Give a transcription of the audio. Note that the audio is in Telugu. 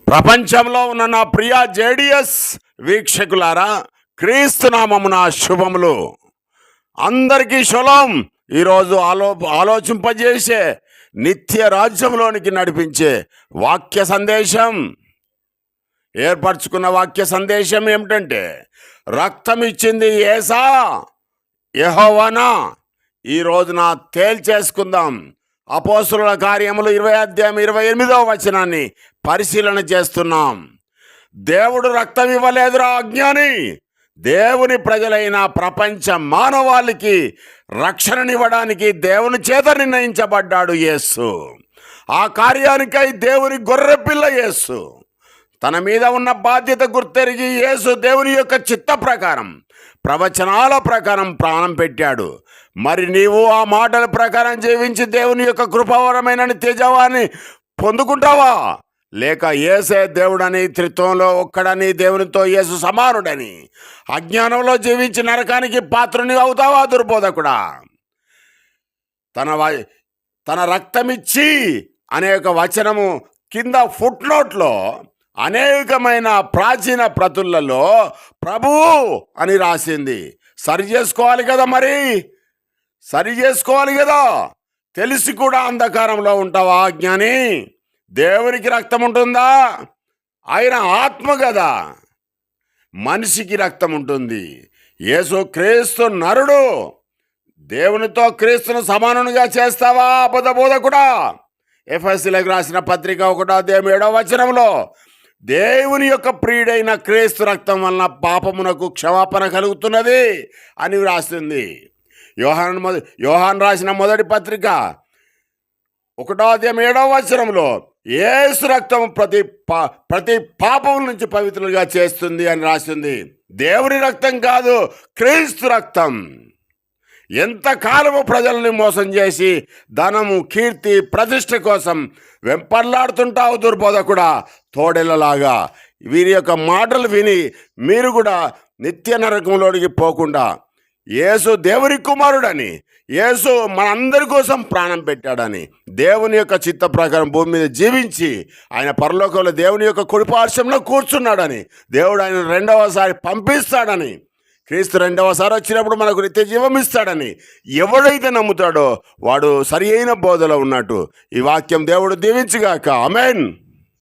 ప్రపంచంలో ఉన్న నా ప్రియ జేడిఎస్ వీక్షకులారా, క్రీస్తు నామమున శుభములు. అందరికీ షలోం. ఈరోజు ఆలోచింపజేసే నిత్య రాజ్యంలోనికి నడిపించే వాక్య సందేశం, ఏర్పరచుకున్న వాక్య సందేశం ఏమిటంటే, రక్తం ఇచ్చింది యేసా యెహోవానా? ఈ రోజున తేల్చేసుకుందాం. అపోస్తుల కార్యములు 20 అధ్యాయం 28వ వచనాన్ని పరిశీలన చేస్తున్నాం. దేవుడు రక్తం ఇవ్వలేదురా అజ్ఞాని. దేవుని ప్రజలైన ప్రపంచ మానవాళికి రక్షణనివ్వడానికి దేవుని చేత నిర్ణయించబడ్డాడు యేసు. ఆ కార్యానికై దేవుని గొర్రెపిల్ల యేసు. తన మీద ఉన్న బాధ్యత గుర్తెరిగి యేసు దేవుని యొక్క చిత్త ప్రకారం, ప్రవచనాల ప్రకారం ప్రాణం పెట్టాడు. మరి నీవు ఆ మాటల ప్రకారం జీవించి దేవుని యొక్క కృపావరమైన నిత్యజీవాన్ని పొందుకుంటావా? లేక యేసే దేవుడని, త్రిత్వంలో ఒక్కడని, దేవునితో యేసు సమానుడని అజ్ఞానంలో జీవించి నరకానికి పాత్రుని అవుతావా దుర్బోధకుడా? తన రక్తమిచ్చి అనేక వచనము కింద ఫుట్ నోట్లో అనేకమైన ప్రాచీన ప్రతులలో ప్రభువు అని రాసింది. సరి చేసుకోవాలి కదా, మరి సరి చేసుకోవాలి కదా. తెలిసి కూడా అంధకారంలో ఉంటావా జ్ఞాని? దేవునికి రక్తం ఉంటుందా? ఆయన ఆత్మ కదా, మనిషికి రక్తం ఉంటుంది. యేసు క్రీస్తు నరుడు. దేవునితో క్రీస్తును సమానునిగా చేస్తావా అబద్ధ బోధకుడా? ఎఫెసీయులకు రాసిన పత్రిక 1:7 దేవుని యొక్క ప్రియుడైన క్రీస్తు రక్తం వలన పాపమునకు క్షమాపణ కలుగుతున్నది అని రాస్తుంది. యోహాను రాసిన మొదటి పత్రిక 1:7 యేసు రక్తం ప్రతి పాపం నుంచి పవిత్రులుగా చేస్తుంది అని రాసింది. దేవుని రక్తం కాదు, క్రీస్తు రక్తం. ఎంతకాలము ప్రజల్ని మోసం చేసి ధనము, కీర్తి, ప్రతిష్ట కోసం వెంపర్లాడుతుంటావు దుర్బోధకుడా, తోడేళ్ళలాగా. వీరి యొక్క మాటలు విని మీరు కూడా నిత్య నరకంలోనికి పోకుండా, యేసు దేవుని కుమారుడని, యేసు మనందరి కోసం ప్రాణం పెట్టాడని, దేవుని యొక్క చిత్త ప్రకారం భూమి మీద జీవించి ఆయన పరలోకంలో దేవుని యొక్క కుడిపార్శ్వంలో కూర్చున్నాడని, దేవుడు ఆయన రెండవసారి పంపిస్తాడని, క్రీస్తు రెండవసారి వచ్చినప్పుడు మనకు నిత్య జీవం ఇస్తాడని ఎవడైతే నమ్ముతాడో వాడు సరి అయిన బోధలో ఉన్నట్టు. ఈ వాక్యం దేవుడు దీవించుగాక. ఆమేన్.